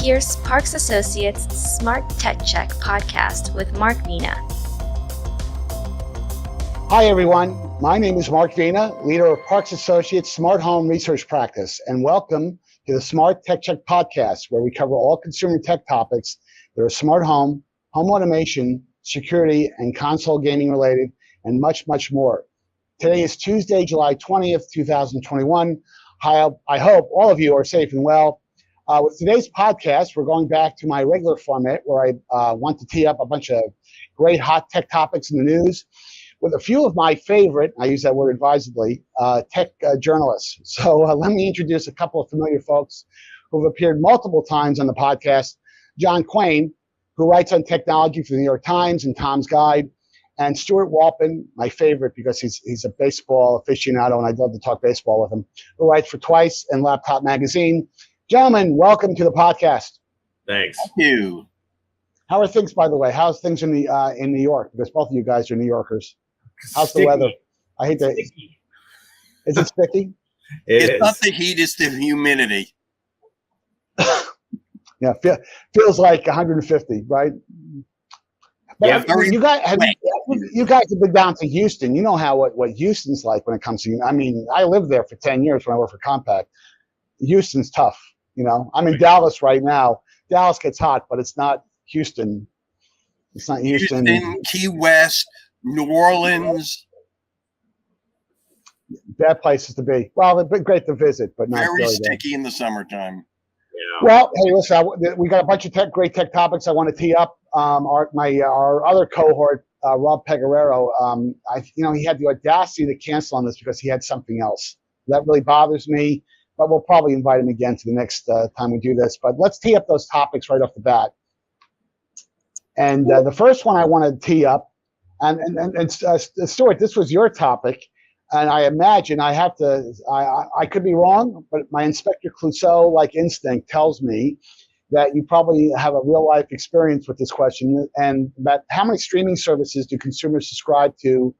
Here's Parks Associates' SmartTechCheck podcast with Mark Vina. Hi, everyone. My name is Mark Vina, leader of Parks Associates' Smart Home Research Practice, and welcome to the SmartTechCheck podcast, where we cover all consumer tech topics that are smart home, home automation, security, and console gaming related, and much, much more. Today is Tuesday, July 20th, 2021. I hope all of you are safe and well. With today's podcast, we're going back to my regular format where I want to tee up a bunch of great hot tech topics in the news with a few of my favorite, I use that word advisedly, tech journalists. So let me introduce a couple of familiar folks who've appeared multiple times on the podcast. John Quain, who writes on technology for the New York Times and Tom's Guide, and Stewart Wolpin, my favorite because he's a baseball aficionado and I'd love to talk baseball with him, who writes for Twice and Laptop Magazine. Gentlemen, welcome to the podcast. Thanks. Thank you. How are things, by the way? How's things in New York? Because both of you guys are New Yorkers. How's Sticky. the weather? I hate that. Is it sticky? It's not the heat, it's the humidity. Yeah, feels like 150, right? But Yeah, very you guys have been down to Houston. You know what Houston's like when it comes to. I mean, I lived there for 10 years when I worked for Compaq. Houston's tough. You know, I'm in Dallas right now. Dallas gets hot, but it's not Houston. It's not Houston. Key West, New Orleans. Bad places to be. Well, they've been great to visit, but not Very really sticky in the summertime. Yeah. Well, hey, listen, we got a bunch of great tech topics I want to tee up. Our other cohort, Rob Pecoraro, he had the audacity to cancel on this because he had something else. That really bothers me, but we'll probably invite him again to the next time we do this. But let's tee up those topics right off the bat. And the first one I want to tee up, and Stewart, this was your topic. And I imagine I could be wrong, but my Inspector Clouseau-like instinct tells me that you probably have a real-life experience with this question. And about how many streaming services do consumers subscribe to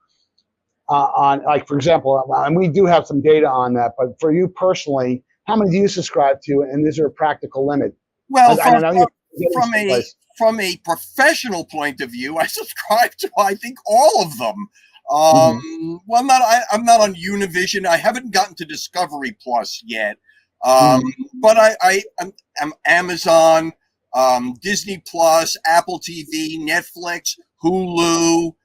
on, like, for example, and we do have some data on that, but for you personally, how many do you subscribe to, and is there a practical limit? Well, from a professional point of view, I subscribe to, I think, all of them. Well, I'm not on Univision. I haven't gotten to Discovery Plus yet. But I'm Amazon, Disney Plus, Apple TV, Netflix, Hulu,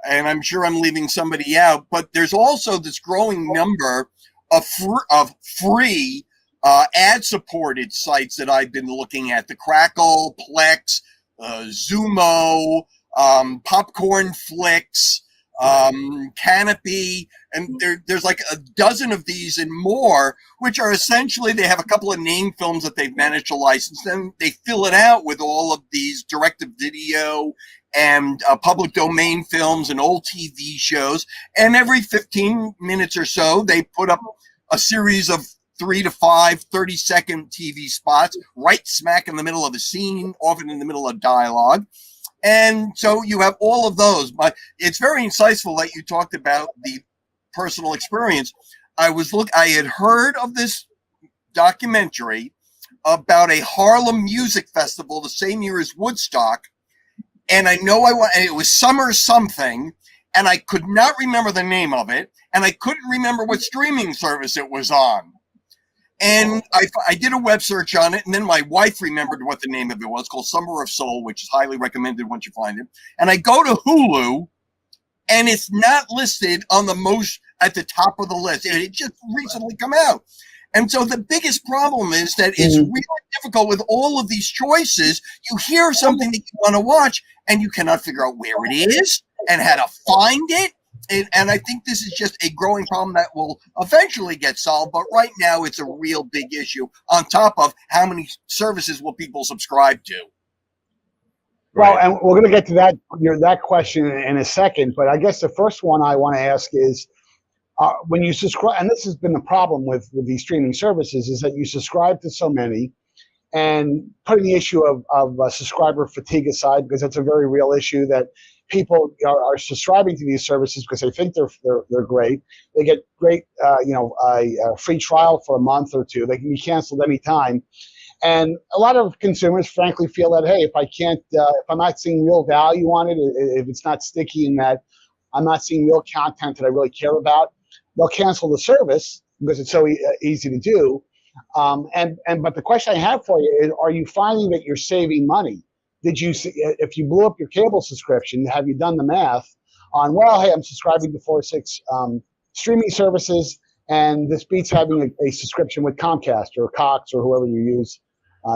and I'm sure I'm leaving somebody out. But there's also this growing number of free ad-supported sites that I've been looking at: the Crackle, Plex, Zumo, Popcorn Flicks, Canopy, and there's like a dozen of these and more, which are essentially, they have a couple of name films that they've managed to license, then they fill it out with all of these direct-to-video and public domain films and old TV shows, and every 15 minutes or so they put up a series of 3 to 5 30-second TV spots right smack in the middle of a scene, often in the middle of dialogue. And so you have all of those. But it's very insightful that you talked about the personal experience. I had heard of this documentary about a Harlem music festival the same year as Woodstock, and I know it was Summer Something, and I could not remember the name of it, and I couldn't remember what streaming service it was on. And I did a web search on it, and then my wife remembered what the name of it was. It's called Summer of Soul, which is highly recommended once you find it. And I go to Hulu, and it's not listed on at the top of the list. It just recently come out. And so the biggest problem is that it's really difficult with all of these choices. You hear something that you want to watch, and you cannot figure out where it is and how to find it. And I think this is just a growing problem that will eventually get solved. But right now, it's a real big issue on top of how many services will people subscribe to. Well, and we're going to get to that question in a second. But I guess the first one I want to ask is, when you subscribe, and this has been the problem with these streaming services, is that you subscribe to so many, and putting the issue of subscriber fatigue aside, because that's a very real issue, that people are subscribing to these services because they think they're great. They get great, a free trial for a month or two. They can be canceled anytime. And a lot of consumers, frankly, feel that, hey, if I'm not seeing real value on it, if it's not sticky in that I'm not seeing real content that I really care about, they'll cancel the service because it's so easy to do. But the question I have for you is, are you finding that you're saving money? Did you see, if you blew up your cable subscription, have you done the math on, well, hey, I'm subscribing to 4 or 6 streaming services, and this beats having a subscription with Comcast or Cox or whoever you use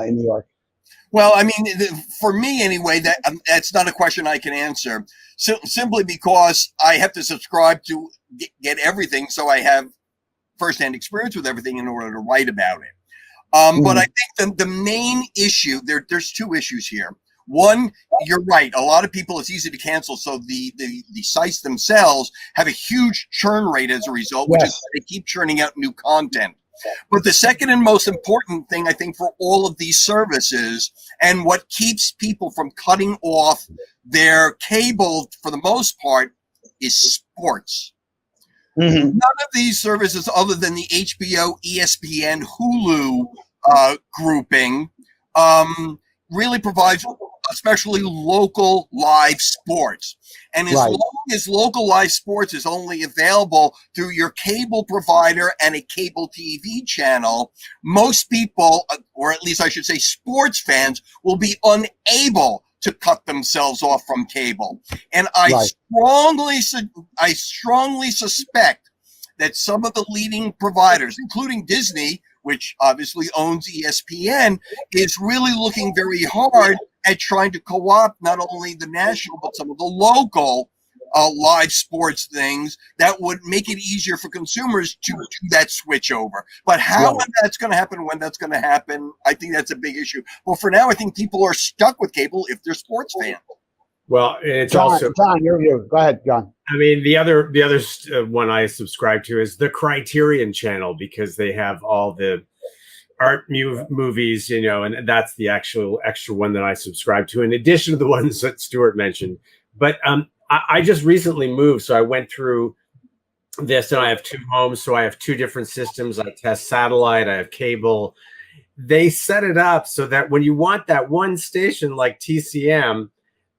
in New York? Well, I mean, for me anyway, that's not a question I can answer. Simply because I have to subscribe to get everything, so I have firsthand experience with everything in order to write about it. But I think the main issue there's 2 issues here. One, you're right. A lot of people, it's easy to cancel, so the sites themselves have a huge churn rate as a result, which is why they keep churning out new content. But the second and most important thing, I think, for all of these services, and what keeps people from cutting off their cable for the most part, is sports. None of these services, other than the HBO, ESPN, Hulu grouping, really provides especially local live sports. And as long as local live sports is only available through your cable provider and a cable TV channel, most people, or at least I should say sports fans, will be unable to cut themselves off from cable. And I strongly suspect that some of the leading providers, including Disney, which obviously owns ESPN, is really looking very hard at trying to co-opt not only the national, but some of the local live sports things that would make it easier for consumers to do that switch over. But how that's going to happen, when that's going to happen, I think that's a big issue. Well, for now, I think people are stuck with cable if they're sports fans. Well, it's John, also John, you go ahead, John. I mean, the other one I subscribe to is the Criterion channel, because they have all the art movies, and that's the actual extra one that I subscribe to, in addition to the ones that Stewart mentioned. But I just recently moved, so I went through this, and I have 2 homes, so I have 2 different systems. I test satellite, I have cable. They set it up so that when you want that one station like TCM,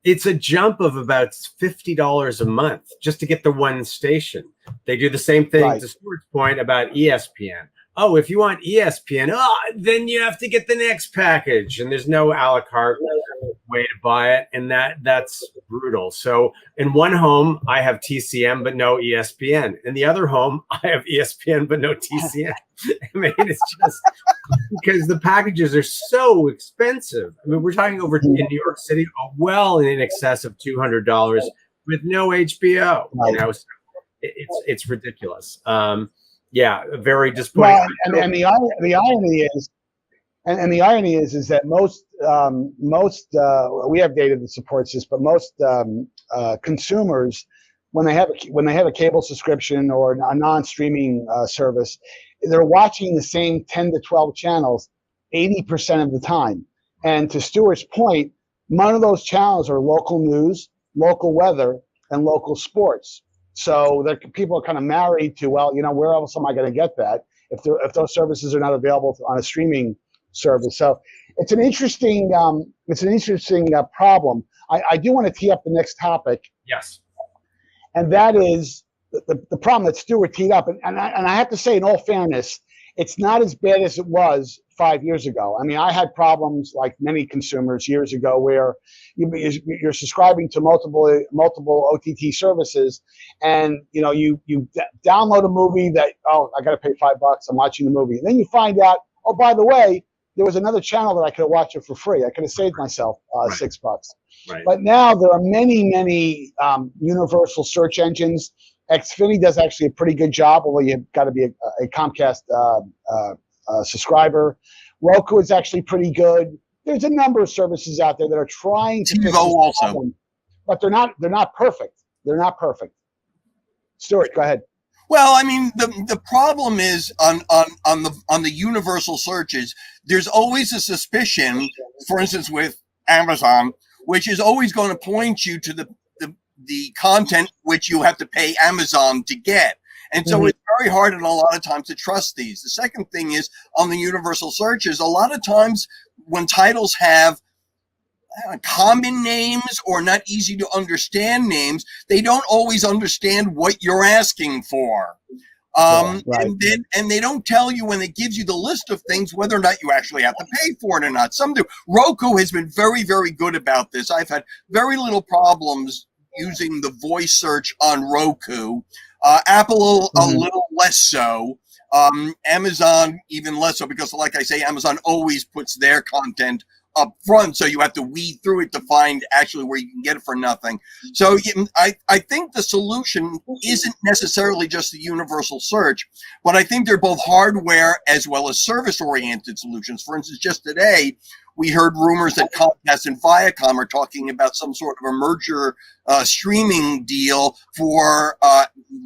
it's a jump of about $50 a month just to get the one station. They do the same thing to Stewart's point about ESPN. Oh, if you want ESPN, then you have to get the next package, and there's no a la carte way to buy it, and that's brutal. So in one home, I have TCM but no ESPN. In the other home, I have ESPN but no TCM. I mean, it's just because the packages are so expensive. I mean, we're talking over in New York City, well in excess of $200 with no HBO. So it's ridiculous. Yeah, very disappointing. Well, and the irony is that most we have data that supports this, but most consumers, when they have a cable subscription or a non-streaming service, they're watching the same 10 to 12 channels 80% of the time. And to Stewart's point, none of those channels are local news, local weather, and local sports. So people are kind of married to, well, where else am I going to get that if those services are not available on a streaming service? So it's an interesting problem. I do want to tee up the next topic. Yes. And that is the problem that Stewart teed up. And I have to say, in all fairness, it's not as bad as it was 5 years ago. I mean, I had problems like many consumers years ago where you're subscribing to multiple OTT services, and you download a movie that, I got to pay $5. I'm watching the movie, and then you find out, oh, by the way, there was another channel that I could have watched it for free. I could have saved myself $6. Right. But now there are many universal search engines. Xfinity does actually a pretty good job, although you've got to be a Comcast subscriber. Roku is actually pretty good. There's a number of services out there that are trying to fix this problem, but they're not perfect. They're not perfect. Stewart, go ahead. Well, I mean, the problem is on the universal searches, there's always a suspicion, for instance, with Amazon, which is always going to point you to the content which you have to pay Amazon to get. And so it's very hard and a lot of times to trust these. The second thing is on the universal searches, a lot of times when titles have common names or not easy to understand names, they don't always understand what you're asking for. Right. And they don't tell you when it gives you the list of things whether or not you actually have to pay for it or not. Some do. Roku has been very, very good about this. I've had very little problems using the voice search on Roku. Apple a little less so. Amazon even less so, because like I say, Amazon always puts their content up front, so you have to weed through it to find actually where you can get it for nothing. So I think the solution isn't necessarily just the universal search, but I think they're both hardware as well as service-oriented solutions. For instance, just today, we heard rumors that Comcast and Viacom are talking about some sort of a merger streaming deal for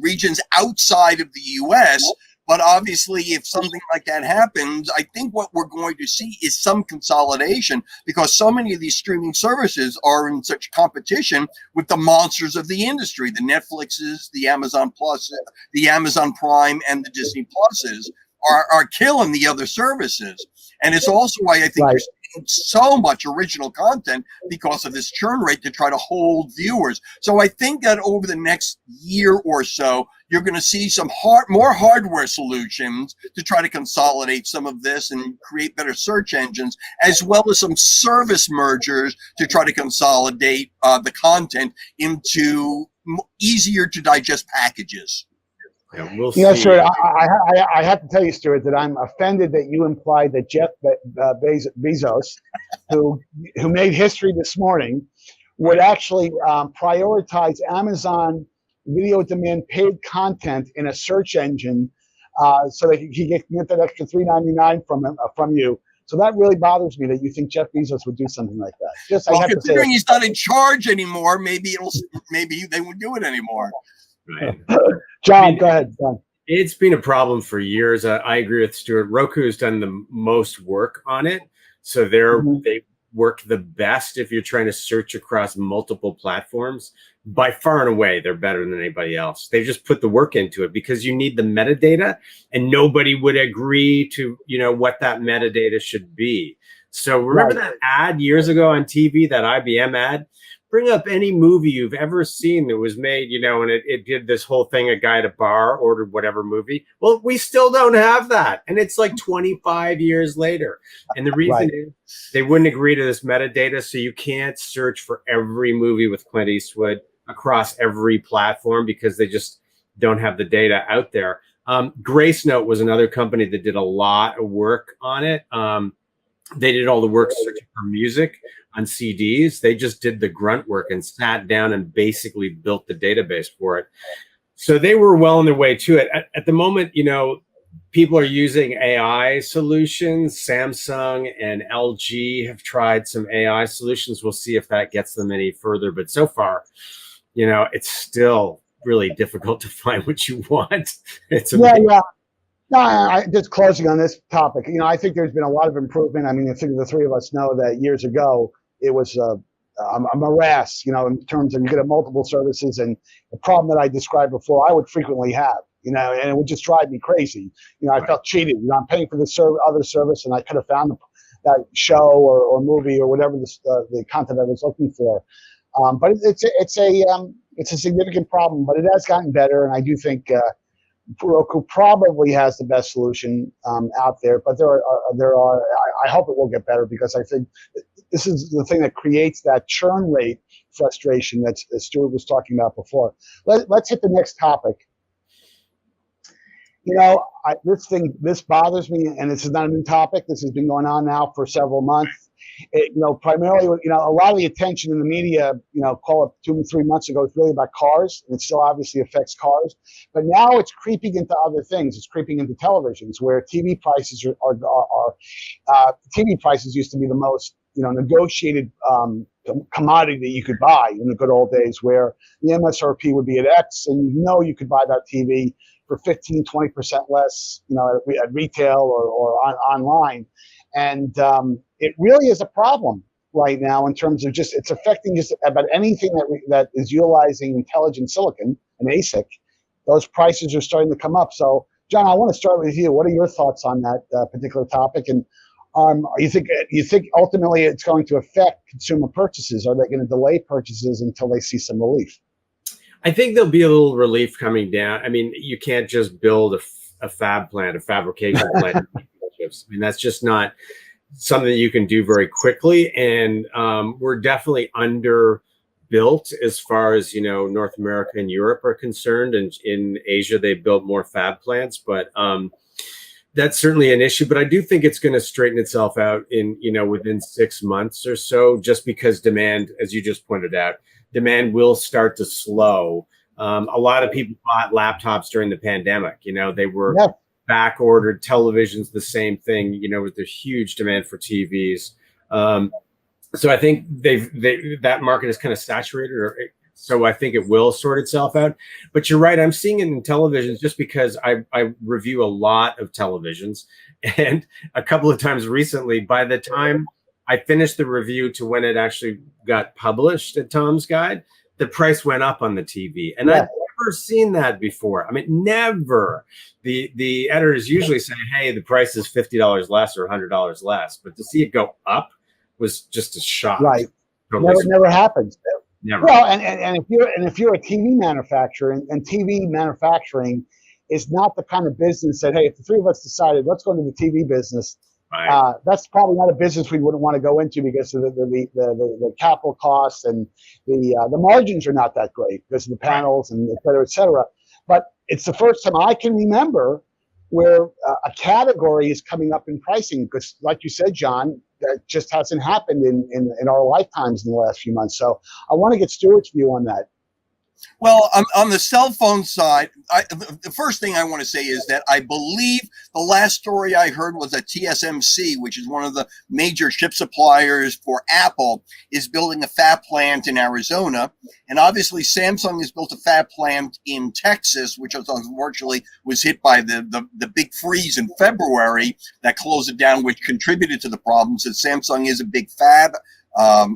regions outside of the U.S., but obviously, if something like that happens, I think what we're going to see is some consolidation, because so many of these streaming services are in such competition with the monsters of the industry, the Netflixes, the Amazon Plus, the Amazon Prime, and the Disney Pluses are killing the other services. And it's also why I think you're seeing so much original content, because of this churn rate to try to hold viewers. So I think that over the next year or so, you're going to see some more hardware solutions to try to consolidate some of this and create better search engines, as well as some service mergers to try to consolidate the content into easier to digest packages. Yeah, we'll see. Stuart, I have to tell you, Stuart, that I'm offended that you implied that Jeff Bezos, who made history this morning, would actually prioritize Amazon video demand paid content in a search engine so that he can get that extra $3.99 from you. So that really bothers me that you think Jeff Bezos would do something like that. Considering he's not in charge anymore, maybe they won't do it anymore. Right. John, go ahead. John. It's been a problem for years. I agree with Stewart. Roku has done the most work on it. So they work the best if you're trying to search across multiple platforms. By far and away, they're better than anybody else. They just put the work into it, because you need the metadata, and nobody would agree to, what that metadata should be. So remember that ad years ago on TV, that IBM ad? Bring up any movie you've ever seen that was made, and it did this whole thing. A guy at a bar ordered whatever movie. Well, we still don't have that. And it's like 25 years later. And the reason is they wouldn't agree to this metadata. So you can't search for every movie with Clint Eastwood across every platform, because they just don't have the data out there. Grace Note was another company that did a lot of work on it. They did all the work searching for music on CDs. They just did the grunt work and sat down and basically built the database for it. So they were well on their way to it. At the moment, people are using AI solutions. Samsung and LG have tried some AI solutions. We'll see if that gets them any further. But so far, it's still really difficult to find what you want. It's amazing. No, just closing on this topic. I think there's been a lot of improvement. I mean, I think the three of us know that years ago it was a morass, in terms of you could have multiple services, and the problem that I described before, I would frequently have, and it would just drive me crazy. I felt cheated. I'm paying for this other service, and I could have found that show or movie or whatever the content I was looking for. But it's a significant problem, but it has gotten better, and I do think Roku probably has the best solution out there, but there are. I hope it will get better, because I think this is the thing that creates that churn rate frustration that Stewart was talking about before. Let's hit the next topic. This bothers me, and this is not a new topic. This has been going on now for several months. Primarily, a lot of the attention in the media, call it 2 or 3 months ago, it's really about cars, and it still obviously affects cars. But now it's creeping into other things. It's creeping into televisions, where TV prices TV prices used to be the most, negotiated commodity that you could buy in the good old days, where the MSRP would be at X, and you could buy that TV for 15, 20% less, at retail or online. And it really is a problem right now in terms of it's affecting just about anything that is utilizing intelligent silicon, an ASIC, those prices are starting to come up. So, John, I want to start with you. What are your thoughts on that particular topic? And you think ultimately it's going to affect consumer purchases? Are they going to delay purchases until they see some relief? I think there'll be a little relief coming down. I mean, you can't just build a fab plant, a fabrication plant. I mean, that's just not something that you can do very quickly. And we're definitely underbuilt as far as, North America and Europe are concerned. And in Asia, they built more fab plants, but that's certainly an issue. But I do think it's going to straighten itself out within 6 months or so, just because demand, as you just pointed out, demand will start to slow. A lot of people bought laptops during the pandemic. They were back ordered. Televisions, the same thing. With the huge demand for TVs. So I think that market is kind of saturated, so I think it will sort itself out. But you're right. I'm seeing it in televisions just because I review a lot of televisions, and a couple of times recently, by the time I finished the review to when it actually got published at Tom's Guide, the price went up on the TV. And I've never seen that before. I mean, never. The editors usually say, hey, the price is $50 less or $100 less. But to see it go up was just a shock. Right. Never happens. Never. Well, and if you're a TV manufacturer, and TV manufacturing is not the kind of business that, hey, if the three of us decided let's go into the TV business, right. That's probably not a business we wouldn't want to go into because of the capital costs, and the margins are not that great because of the panels and et cetera, et cetera. But it's the first time I can remember where a category is coming up in pricing, because like you said, John, that just hasn't happened in our lifetimes in the last few months. So I want to get Stewart's view on that. Well, on the cell phone side, the first thing I want to say is that I believe the last story I heard was that TSMC, which is one of the major chip suppliers for Apple, is building a fab plant in Arizona. And obviously Samsung has built a fab plant in Texas, which unfortunately was hit by the big freeze in February that closed it down, which contributed to the problems. That Samsung is a big fab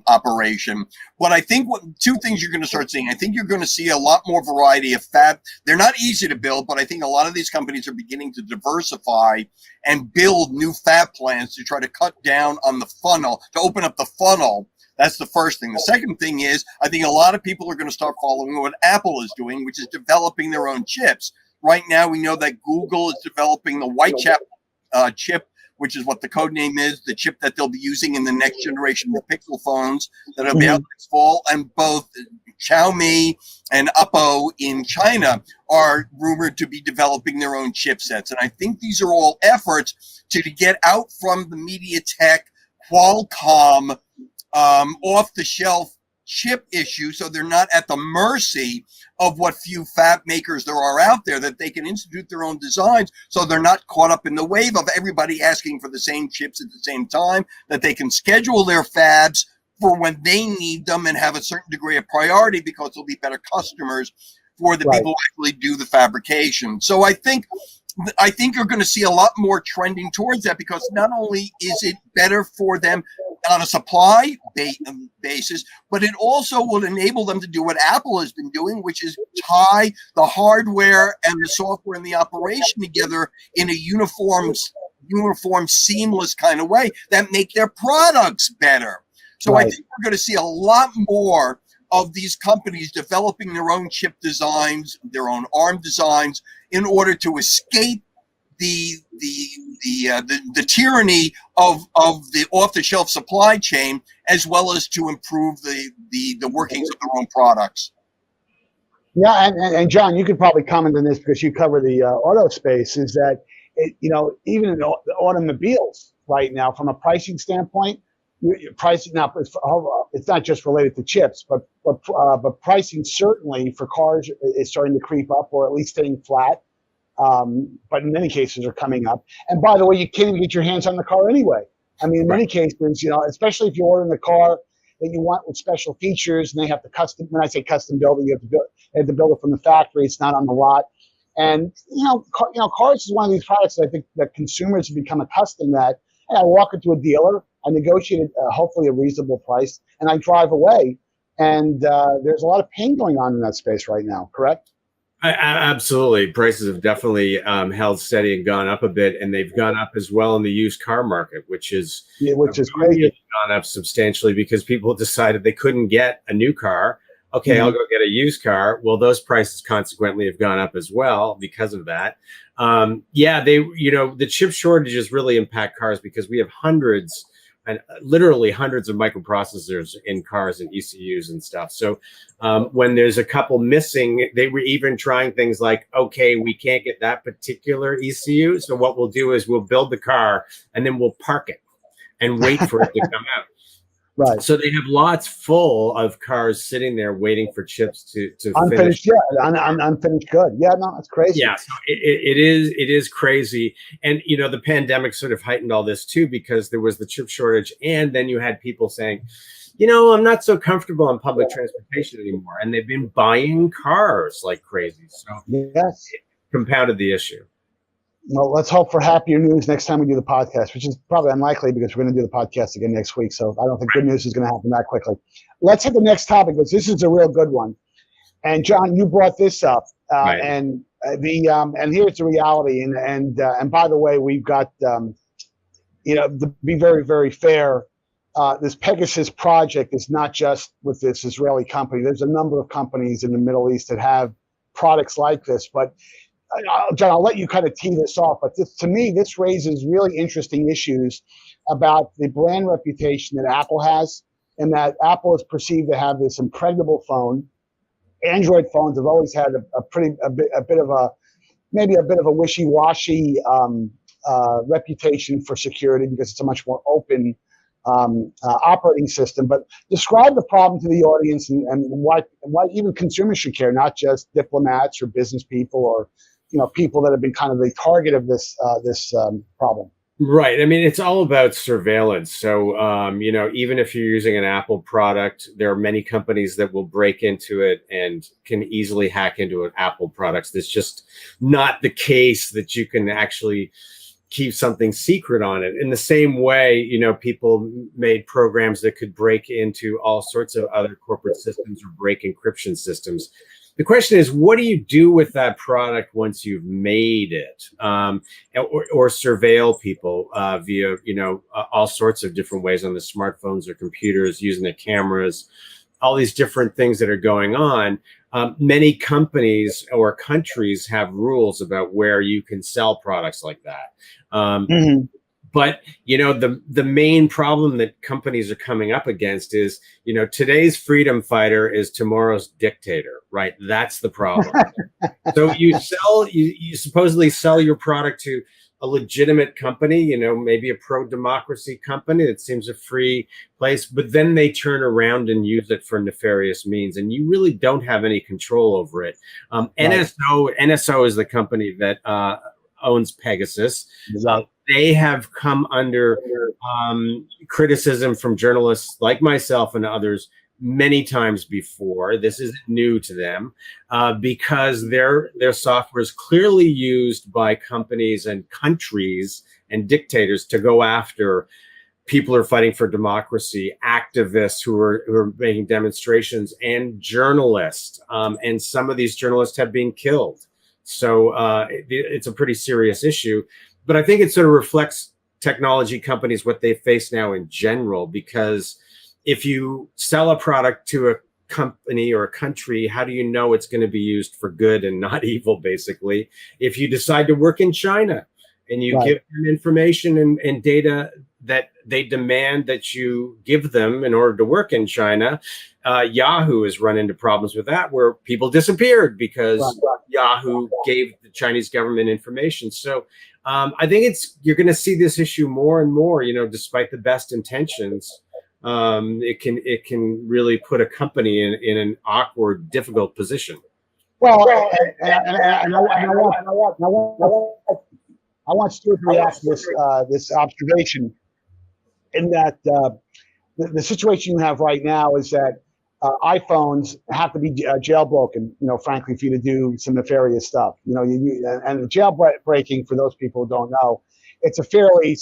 operation. But I think two things you're going to start seeing. I think you're going to see a lot more variety of fab. They're not easy to build, but I think a lot of these companies are beginning to diversify and build new fab plants to try to cut down on the funnel, to open up the funnel. That's the first thing. The second thing is, I think a lot of people are going to start following what Apple is doing, which is developing their own chips. Right now, we know that Google is developing the Whitechapel chip, which is what the code name is, the chip that they'll be using in the next generation of Pixel phones that'll be out this fall. And both Xiaomi and Oppo in China are rumored to be developing their own chipsets. And I think these are all efforts to get out from the MediaTek, Qualcomm, off-the-shelf chip issue, so they're not at the mercy of what few fab makers there are out there, that they can institute their own designs, so they're not caught up in the wave of everybody asking for the same chips at the same time, that they can schedule their fabs for when they need them and have a certain degree of priority because they'll be better customers for the people who actually do the fabrication. So I think you're going to see a lot more trending towards that, because not only is it better for them on a supply basis, but it also will enable them to do what Apple has been doing, which is tie the hardware and the software and the operation together in a uniform, seamless kind of way that make their products better. So I think we're going to see a lot more of these companies developing their own chip designs, their own ARM designs, in order to escape the tyranny of the off-the-shelf supply chain, as well as to improve the workings of their own products. Yeah, and John, you could probably comment on this because you cover the auto space. Is that even in the automobiles right now, from a pricing standpoint, pricing now it's not just related to chips, but pricing certainly for cars is starting to creep up, or at least staying flat. But in many cases are coming up. And by the way, you can't even get your hands on the car anyway. I mean, in many cases, especially if you're ordering a car that you want with special features, and they have to when I say custom build, you have to build it from the factory. It's not on the lot. And cars is one of these products that I think that consumers have become accustomed that. Hey, I walk into a dealer, I negotiate hopefully a reasonable price, and I drive away. And there's a lot of pain going on in that space right now. Correct? Absolutely. Prices have definitely held steady and gone up a bit, and they've gone up as well in the used car market, which is Yeah, which is really crazy. gone up substantially because people decided they couldn't get a new car. Okay, I'll Mhm. go get a used car. Well, those prices consequently have gone up as well because of that. Yeah, the chip shortages really impact cars because we have hundreds and literally hundreds of microprocessors in cars and ECUs and stuff. So when there's a couple missing, they were even trying things like, okay, we can't get that particular ECU. So what we'll do is we'll build the car and then we'll park it and wait for it to come out. Right. So they have lots full of cars sitting there waiting for chips to finish. Unfinished, yeah, unfinished good. Yeah, no, it's crazy. Yeah, so it is crazy, and the pandemic sort of heightened all this too because there was the chip shortage, and then you had people saying, I'm not so comfortable on public transportation anymore, and they've been buying cars like crazy, so Yes. it compounded the issue. Well, let's hope for happier news next time we do the podcast, which is probably unlikely because we're going to do the podcast again next week. So I don't think good news is going to happen that quickly. Let's hit the next topic because this is a real good one. And John, you brought this up, Right. and here's the reality. And by the way, we've got to be very, very fair. This Pegasus project is not just with this Israeli company. There's a number of companies in the Middle East that have products like this. But John, I'll let you kind of tee this off. But to me, this raises really interesting issues about the brand reputation that Apple has, and that Apple is perceived to have this impregnable phone. Android phones have always had a bit of a wishy-washy reputation for security because it's a much more open operating system. But describe the problem to the audience and why even consumers should care, not just diplomats or business people or people that have been kind of the target of this problem. Right. I mean, it's all about surveillance. So, even if you're using an Apple product, there are many companies that will break into it and can easily hack into an Apple products. That's just not the case that you can actually keep something secret on it. In the same way, people made programs that could break into all sorts of other corporate systems or break encryption systems. The question is, what do you do with that product once you've made it, or surveil people via, all sorts of different ways on the smartphones or computers, using the cameras, all these different things that are going on. Many companies or countries have rules about where you can sell products like that. But the main problem that companies are coming up against is, today's freedom fighter is tomorrow's dictator, right? That's the problem. So you supposedly sell your product to a legitimate company, maybe a pro-democracy company that seems a free place, but then they turn around and use it for nefarious means, and you really don't have any control over it. Right. NSO is the company that owns Pegasus. Exactly. They have come under criticism from journalists like myself and others many times before. This isn't new to them because their software is clearly used by companies and countries and dictators to go after people who are fighting for democracy, activists who are making demonstrations, and journalists. And some of these journalists have been killed. So it's a pretty serious issue. But I think it sort of reflects technology companies, what they face now in general, because if you sell a product to a company or a country, how do you know it's going to be used for good and not evil, basically? If you decide to work in China and you give them information and data that they demand that you give them in order to work in China, Yahoo has run into problems with that, where people disappeared because Yahoo gave the Chinese government information. So I think you're going to see this issue more and more, despite the best intentions. It can really put a company in an awkward, difficult position. Well, I want Stewart to react to this observation, in that the situation you have right now is that iPhones have to be jailbroken, frankly, for you to do some nefarious stuff. And jailbreaking, for those people who don't know, it's a fairly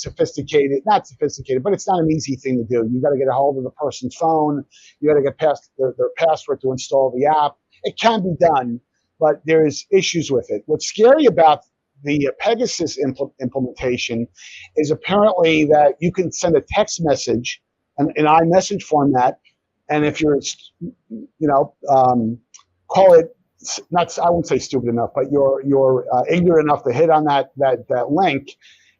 not sophisticated, but it's not an easy thing to do. You got to get a hold of the person's phone. You got to get past their password to install the app. It can be done, but there's issues with it. What's scary about the Pegasus implementation is apparently that you can send a text message in iMessage format, and if you're, call it, not, I won't say stupid enough, but you're ignorant enough to hit on that link,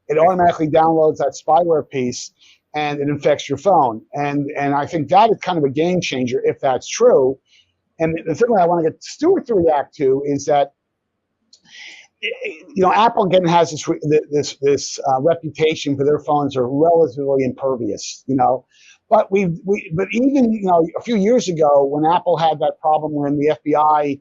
it automatically downloads that spyware piece and it infects your phone. And I think that is kind of a game changer if that's true. And the thing that I want to get Stewart to react to is that, Apple again has this reputation for their phones are relatively impervious, But but even a few years ago when Apple had that problem when the FBI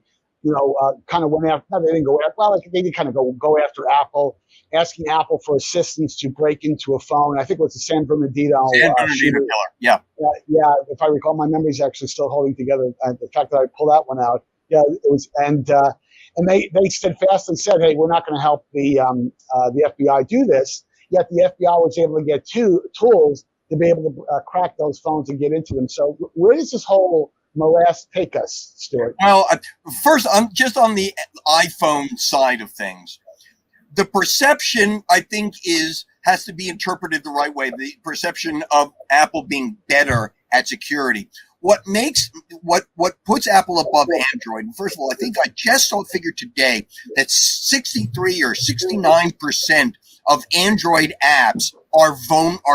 kind of went after, no, they didn't go after, well, they did kind of go after Apple, asking Apple for assistance to break into a phone. I think it was the San Bernardino killer. Yeah. Yeah, if I recall, my memory's actually still holding together. The fact that I pulled that one out, yeah, it was, and they steadfastly said, hey, we're not going to help the FBI do this. Yet the FBI was able to get tools to be able to crack those phones and get into them. So where does this whole morass take us, Stewart? Well, first, just on the iPhone side of things, the perception, I think, has to be interpreted the right way. The perception of Apple being better at security. What puts Apple above Android? And first of all, I think I just saw a figure today that 63 or 69% of Android apps are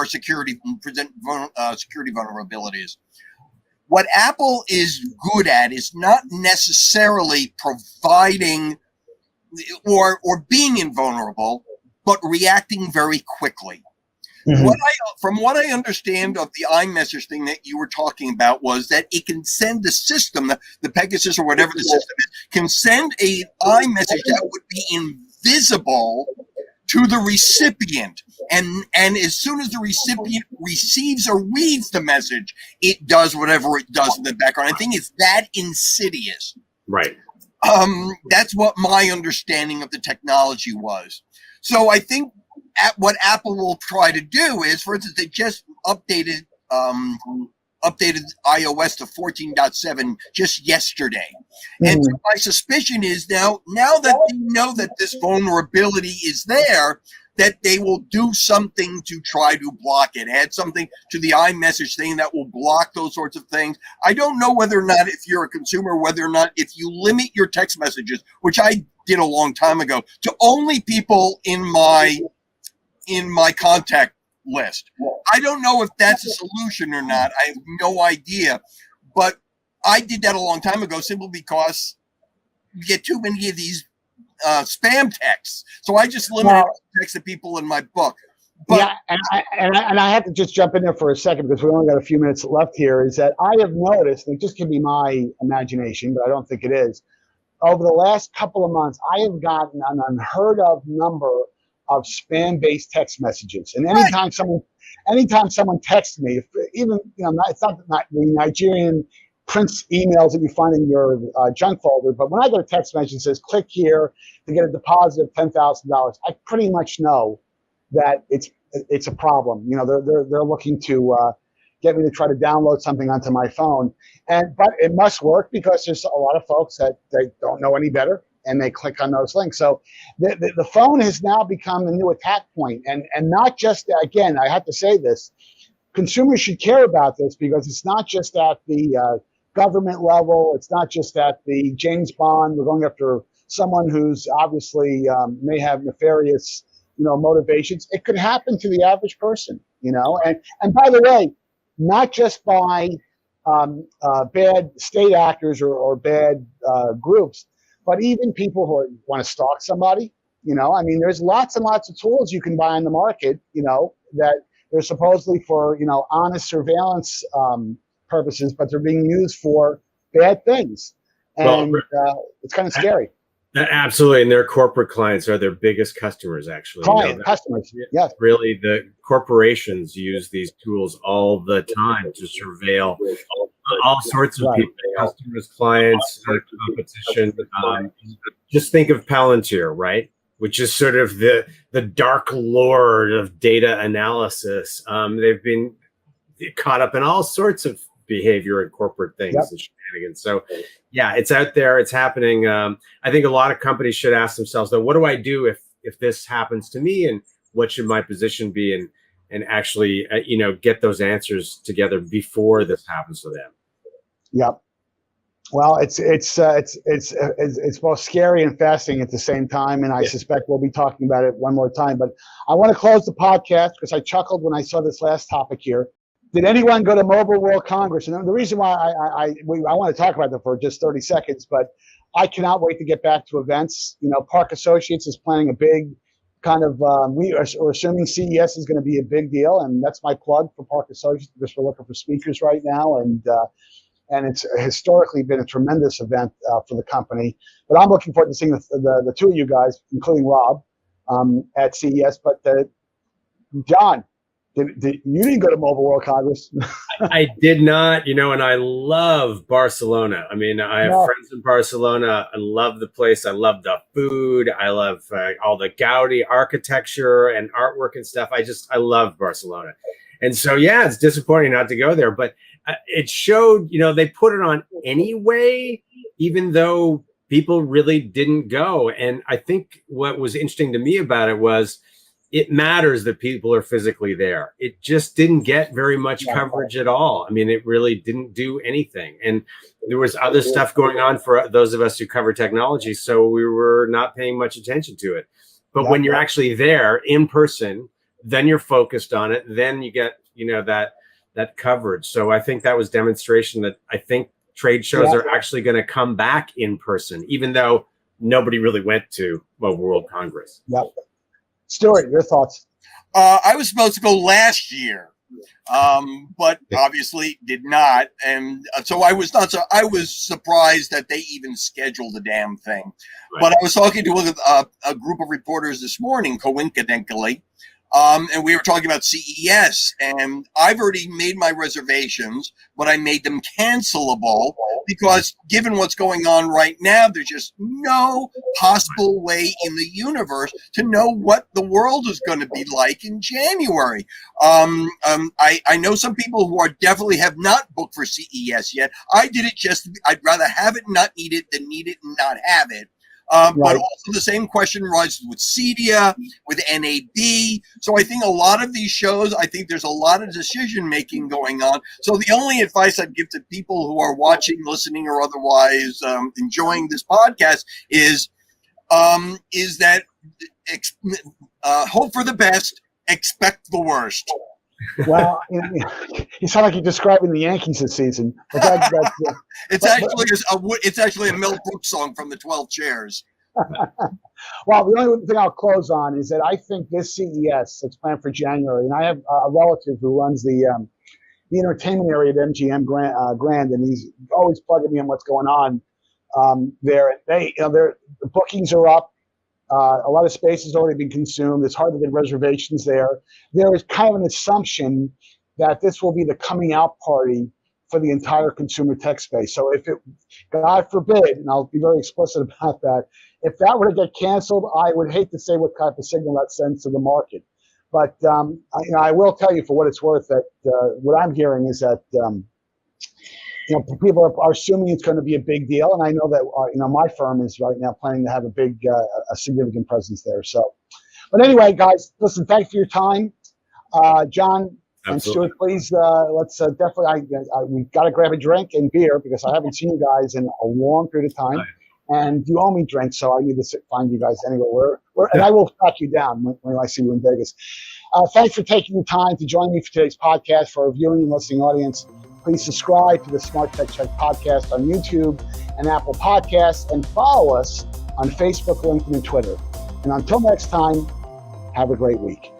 security present security vulnerabilities. What Apple is good at is not necessarily providing or being invulnerable, but reacting very quickly. Mm-hmm. From what I understand of the iMessage thing that you were talking about was that it can send the system, the Pegasus or whatever the system is, can send a iMessage that would be invisible to the recipient. And as soon as the recipient receives or reads the message, it does whatever it does in the background. I think it's that insidious. Right. That's what my understanding of the technology was. So I think what Apple will try to do is, for instance, they just updated iOS to 14.7 just yesterday. And so my suspicion is now that they know that this vulnerability is there, that they will do something to try to block it, add something to the iMessage thing that will block those sorts of things. I don't know whether or not, if you're a consumer, whether or not if you limit your text messages, which I did a long time ago, to only people in my contact list. I don't know if that's a solution or not. I have no idea. But I did that a long time ago simply because you get too many of these spam texts. So I just limited text to people in my book. But, yeah, and I have to just jump in there for a second because we only got a few minutes left here, is that I have noticed, and it just can be my imagination, but I don't think it is, over the last couple of months, I have gotten an unheard of number of spam-based text messages. And anytime someone texts me, even it's not the Nigerian Prince emails that you find in your junk folder, but when I get a text message that says click here to get a deposit of $10,000, I pretty much know that it's a problem. They're looking to get me to try to download something onto my phone, but it must work because there's a lot of folks that they don't know any better, and they click on those links. So the phone has now become the new attack point. And not just, again, I have to say this, consumers should care about this because it's not just at the government level. It's not just at the James Bond. We're going after someone who's obviously may have nefarious, motivations. It could happen to the average person, And by the way, not just by bad state actors or bad groups, but even people who want to stalk somebody, there's lots and lots of tools you can buy on the market, that they're supposedly for, honest surveillance purposes, but they're being used for bad things. And it's kind of scary. Absolutely. And their corporate clients are their biggest customers, actually. Customers, yes. Really, the corporations use these tools all the time to surveil all sorts of people, customers, clients, competition. Just think of Palantir, right? Which is sort of the dark lord of data analysis. They've been caught up in all sorts of behavior and corporate things Yep. and shenanigans. So yeah, it's out there, it's happening. I think a lot of companies should ask themselves, though, what do I do if this happens to me, and what should my position be, and actually get those answers together before this happens to them. Yep. Well, it's both scary and fascinating at the same time, and I suspect we'll be talking about it one more time. But I want to close the podcast because I chuckled when I saw this last topic here. Did anyone go to Mobile World Congress? And the reason why I want to talk about that for just 30 seconds, but I cannot wait to get back to events. Park Associates is planning a big kind of, we're assuming CES is going to be a big deal, and that's my plug for Park Associates because we're looking for speakers right now, and it's historically been a tremendous event for the company. But I'm looking forward to seeing the two of you guys, including Rob, at CES. But John, you didn't go to Mobile World Congress. I did not, and I love Barcelona. I mean, I have friends in Barcelona. I love the place. I love the food. I love all the Gaudi architecture and artwork and stuff. I love Barcelona. And so, yeah, it's disappointing not to go there, but it showed, they put it on anyway, even though people really didn't go. And I think what was interesting to me about it was it matters that people are physically there. It just didn't get very much coverage at all. I mean, it really didn't do anything. And there was other stuff going on for those of us who cover technology, so we were not paying much attention to it. But when you're actually there in person, then you're focused on it. Then you get, that coverage. So I think that was demonstration that I think trade shows are actually going to come back in person, even though nobody really went to Mobile World Congress. Yep. Stewart, your thoughts? I was supposed to go last year, but obviously did not, and so I was not. So I was surprised that they even scheduled the damn thing. Right. But I was talking to a group of reporters this morning, coincidentally, and we were talking about CES, and I've already made my reservations, but I made them cancelable because given what's going on right now, there's just no possible way in the universe to know what the world is going to be like in January. I know some people who are definitely have not booked for CES yet. I did it I'd rather have it and not need it than need it and not have it. But also the same question rises with CEDIA, with NAB. So I think a lot of these shows, I think there's a lot of decision making going on. So the only advice I'd give to people who are watching, listening, or otherwise enjoying this podcast is that hope for the best, expect the worst. Well, you sound like you're describing the Yankees this season. But it's actually a Mel Brooks song from the 12 Chairs. Well, the only thing I'll close on is that I think this CES that's planned for January, and I have a relative who runs the entertainment area at MGM Grand, and he's always plugging me in what's going on there. The bookings are up. A lot of space has already been consumed. It's hard to get reservations there. There is kind of an assumption that this will be the coming out party for the entire consumer tech space. So if it, God forbid, and I'll be very explicit about that, if that were to get canceled, I would hate to say what type of signal that sends to the market. But I will tell you for what it's worth that what I'm hearing is that people are assuming it's going to be a big deal, and I know that my firm is right now planning to have a significant presence there. So, but anyway, guys, listen, thanks for your time, John and Stewart. Please, let's definitely. We've got to grab a drink and beer because I haven't seen you guys in a long period of time, and you owe me drinks, so I need to find you guys anywhere. And I will track you down when I see you in Vegas. Thanks for taking the time to join me for today's podcast. For our viewing and listening audience, please subscribe to the SmartTechCheck podcast on YouTube and Apple Podcasts, and follow us on Facebook, LinkedIn, and Twitter. And until next time, have a great week.